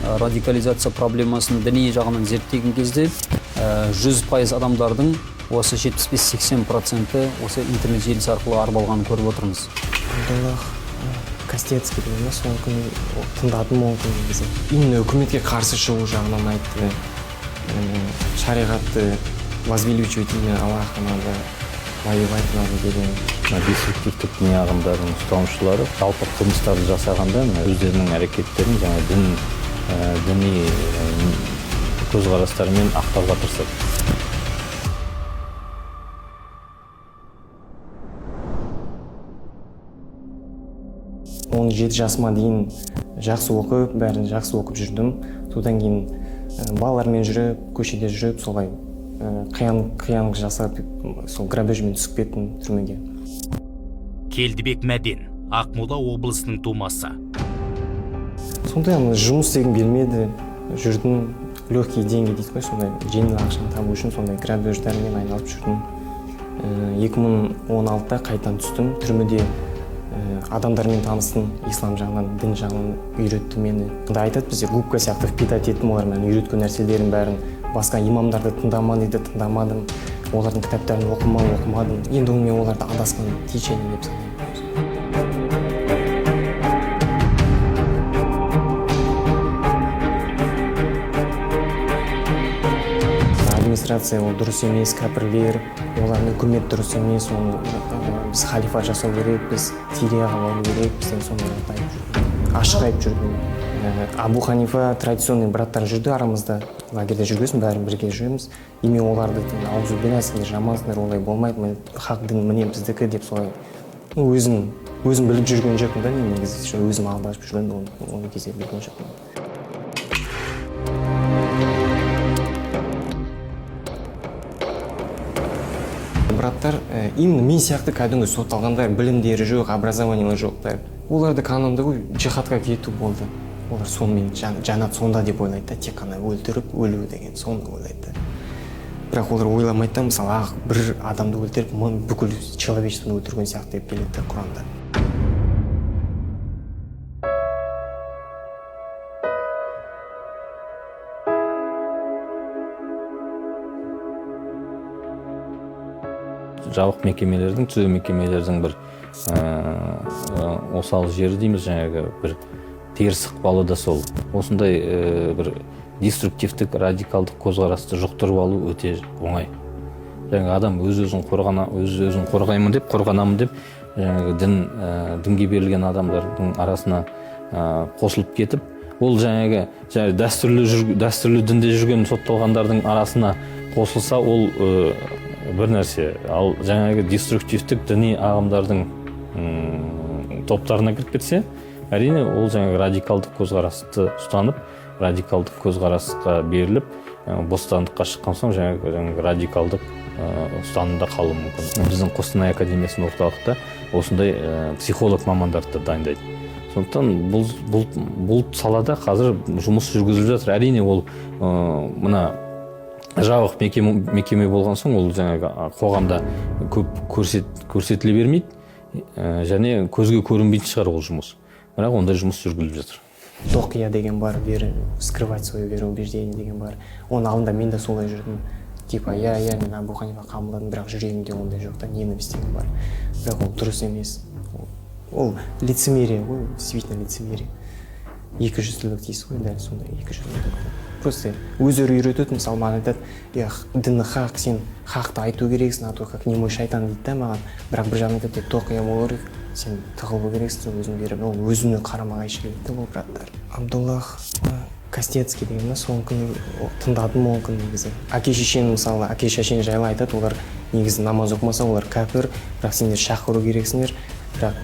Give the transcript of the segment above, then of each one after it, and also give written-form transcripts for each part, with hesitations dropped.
радикализация проблемасын діни жағынан зерттеген кезде 100% адамдардың осы 75-80% осы интернет желісі арқылы арбалғанын көріп отырмыз. Абдуллах Кастецкий деген сол күні тыңдадым ол күні негізі. Именно үкіметке қарсы шығу жағынан айтты. Шариғатты возвеличивать именно Аллахқа надо, воевать надо деген. Деструктивтік діни ағымдардың ұстанушылары жалпы қылмыстарды жасағанда өздерінің әрекеттерін жаңа діни көзқарастарымен ақтауға тырысады. Он 7 жасыма дейін жақсы оқып, бәрін жақсы оқып жүрдім. Содан кейін балалармен жүріп, көшеде жүріп, солай қиянлық жасап, сол грабежмен түсіп кеттім түрмеге. Келдібек Мәден, Ақмола облысының тумасы. Сондай жұмыс деген бермеді, жүрдім, легкий деньги дейді ғой, сондай жеңіл ақшаны табу үшін сондай грабеждермен айналып жүрдім. 2016-та қайтадан түстім, түрмеде адамдармен таныстым, ислам жағынан, дін жағынан үйретті мені. Айтады бізде губка сияқты впитать еттім, олар мен үйреткен нәрселерін бәрін, басқа имамдарды тыңдама дейді, тыңдамадым, олардың кітаптарын оқымадым. Енді мен оларды адасқан течение деп санаймын. Администрация ол дұрыс емес, кәпірлер, олардың үкімет дұрыс емес, оны біз халифат жасау керек, біз Сирияға бару керек, бізден сондай ашық айтып жүрдім. Абу Ханифа традиционный браттар жүрді арамызда, лагерде жүргесін, бәрін бірге жүреміз. Еме оларды аузы бересіңдер, жамансыңдар, олай болмайды, хақ дін міне біздікі деп солай. Өзім біліп жүрген жоқпын да, негізі өзім алдашып жүрген, оны кезде білген жоқпын. Браттар, именно мен сияқты кәдімгі сотталғандар, білімдері жоқ, образованиялары жоқтар. Оларды канонда джихадқа кету болды. Олар сонымен жанат сонда деп ойлайды, тек қана өлтіріп, өлу деген соны ойлайды. Бірақ олар ойламайды да, мысалы, бір адамды өлтіріп, бүкіл человечествоны өлтірген сияқты деп келеді Құранда. Жабық мекемелердің, түзеу мекемелердің бір осал жері дейміз, жаңағы бір теріс ықпалы да сол. Осындай бір деструктивтік, радикалдық көзқарасты жұқтырып алу өте оңай. Жаңағы адам өз-өзін қорғаймын деп, қорғанамын деп, дінге берілген адамдардың арасына қосылып кетіп, ол жаңағы дәстүрлі дінде жүрген сотталғандардың арасына қосылса, ол бір нәрсе. Ал жаңағы деструктивтік діни ағымдардың топтарына кіріп кетсе, әрине ол жаңағы радикалдық көзқарасты ұстанып, радикалдық көзқарасқа беріліп, бостандыққа шыққан соң жаңағы радикалдық ұстанымда қалуы мүмкін. Біздің Қостанай академиясының орталықта осындай психолог мамандарды дайындайды. Сондықтан бұл салада қазір жұмыс жүргізіліп жатыр. Әрине ол мына жабық мекеме болған соң ол жаңағы қоғамда көп көрсетіле бермейді, және көзге көрінбейтін шығар ол жұмыс. Бірақ ондай жұмыс жүргізіліп жатыр. Тоқия деген бар, скрывать свое вероубеждение деген бар. Оның алдында мен де солай жүрдім. Типа, мен Абу Ханифа қабылдадым, бірақ жүрегімде ондай жоқ та, ненависть деген бар. Бірақ ол дұрыс емес. Ол лицемерие ғой, действительно лицемерие. Екіжүзділік дейсіз ғой, дәл сондай екіжүзділік. Просто өздері үйретеді, мысалы маған айтады, діні хақ, сен хақты айту керексің, а то как немой шайтан дейді да маған. Бірақ бір жағынан айтады, тоқия болу керек, сен тығылу керексің, өзің беріп, ол өзіне қарама-қайшы келеді ол браттар. Абдуллах Кастецкий деген сол күні тыңдадым ол күні негізі. Әке-шешені мысалы, әке-шешені жайлы айтады, олар негізі намаз оқымаса, олар кәпір, бірақ сендер шақыру керексіңдер, бірақ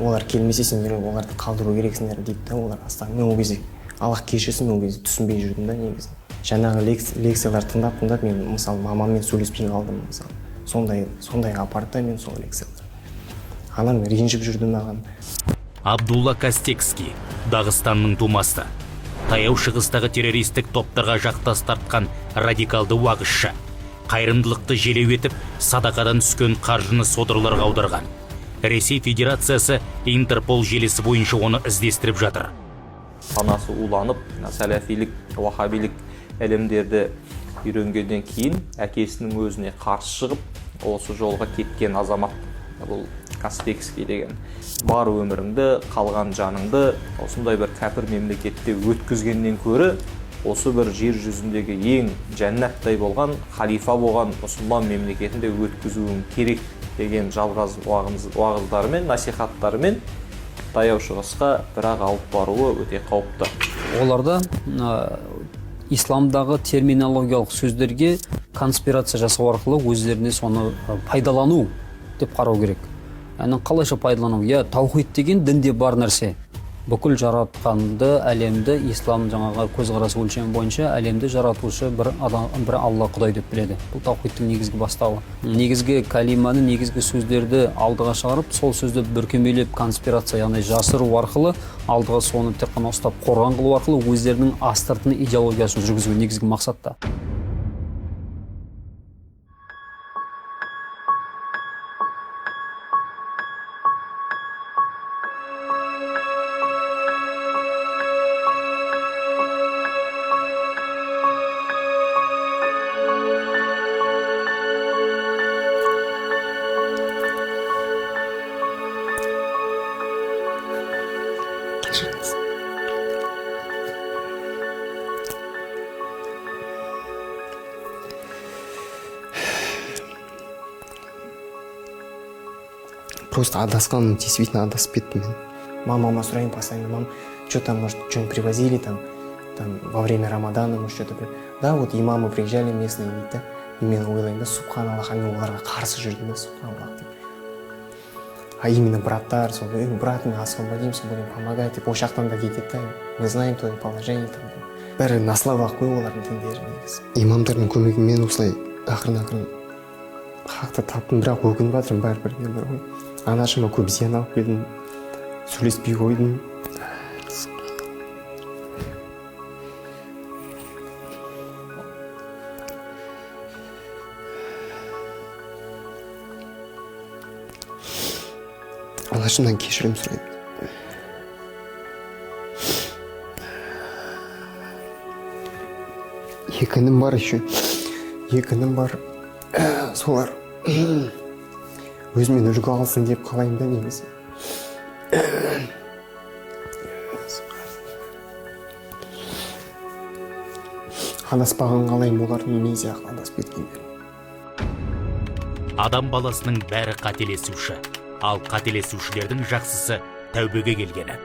олар келмесе сендер оларды қалдыру керексіңдер дейді да, олар астан. Мен ол кезде Аллах кешірсін, ол кезде түсінбей жүрдім да негізі. Жаңағы лекциялар тыңдап, мен мысалы мамаммен сөйлеспей қалдым мысалы. Сондай апарды мен сол лекциялар. Анам ренжіп жүрді маған. Абдулла Кастецкий, Дағыстанның тумасы. Таяу шығыстағы террористік топтарға жақтас тартқан радикалды уағызшы. Қайырымдылықты желеу етіп, садақадан түскен қаржыны содырларға аударған. Ресей Федерациясы Интерпол желісі бойынша оны іздестіріп жатыр. санасы уланып, сәләфилік, уахабилік ілімдерді үйренгеннен кейін әкесінің өзіне қарсы шығып, осы жолға кеткен азамат, бұл Каспекский деген. Бар өміріңді, қалған жаныңды осындай бір кәпір мемлекетте өткізгеннен көрі, осы бір жер жүзіндегі ең жәннаттай болған, халифа болған мұсылман мемлекетінде өткізуің керек деген жалғыз уағыздарымен, насихаттарымен таяу шығысқа бірақ алып баруы өте қауіпті. Оларда исламдағы терминологиялық сөздерге конспирация жасау арқылы өздеріне соны пайдалану деп қарау керек. Яғни қалайша пайдалану? Таухид деген дінде бар нәрсе. Бүкіл жаратқанды, әлемді, ислам жаңағы көзқарас өлшемі бойынша әлемді жаратушы бір Алла Құдай деп біледі. Бұл таухидтің негізгі бастауы. Негізгі калиманы, негізгі сөздерді алдыға шығарып, сол сөзді бүркемелеп конспирация, яғни жасыру арқылы, алдыға соны тек қана ұстап қорған қылу арқылы өздерінің астыртын идеологиясын жүргізу негізгі мақсатта. Просто адасқаным, действительно адасып кеттім мен. Мамама сұрайын постоянно, мам, что там, может, что-нибудь привозили там во время Рамадана, может, что-то. Да, вот имамы приезжали местные, дейді да, и мен ойлаймын да, субханаллах, мен оларға қарсы жүрдім да, субханаллах деп. А именно браттар, сол, брат, мы освободимся, будем помогать, деп, осы жақтан да кетеді да, мы знаем твое положение там. Бәрі на словах қой олардың діндері негізі. Имамдардың көмегімен осылай ақырын хақты таптым, бірақ өкініп жатырмын бәрібір мен бір ғой. Анашыма көп зиян алып келдім, сөйлеспей қойдым. Анашымнан кешірім сұраймын. Екі інім бар еще. Екі інім бар. Солар өзімен үлгі алсын деп қалайым да негізі. Адаспаған қалайым, олардың мен сияқты адасып кеткендер. Адам баласының бәрі қателесуші, ал қателесушілердің жақсысы тәубеге келгені.